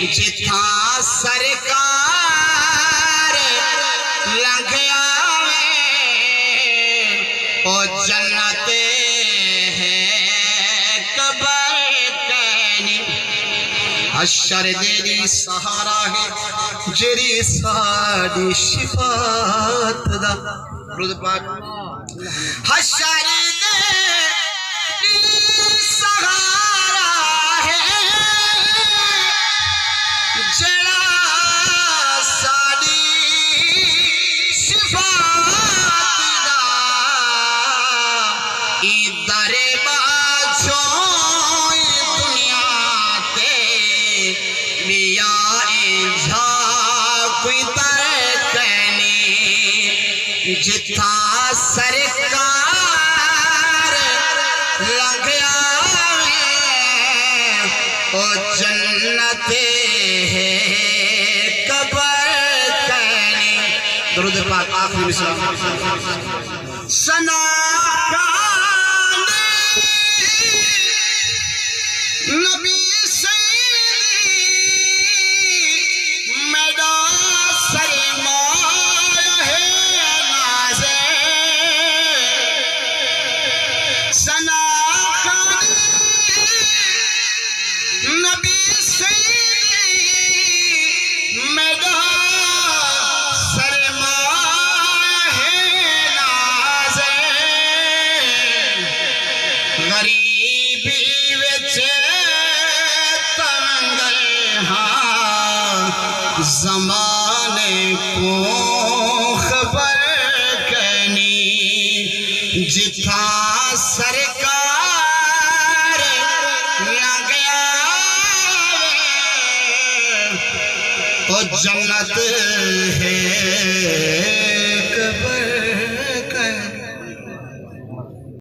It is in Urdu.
جتھاں سرکار لنگھ آوے او جنت ہے قبر کینی حشر دیری سہارا ہے جری ساڑی شفاعت دا درود پاک حشر دیری سہارا ہے جڑا ساڑی شفاعت دا ادھر باجوں دنیا تے لیا جھا کوئی ترکنی جتھاں سرکار لنگھ آوے او جنت ہے قبر کینی درود پاک آخری مثال سنا نبی سیدی میرا سرمایہ ہے نازے سنا نبی سیدی میرا سرمایہ ہے نازے غریبی وچ تنگل ہاں زمانے کو خبر کنی جتھاں سرکار لنگھ آوے او جنت ہے قبر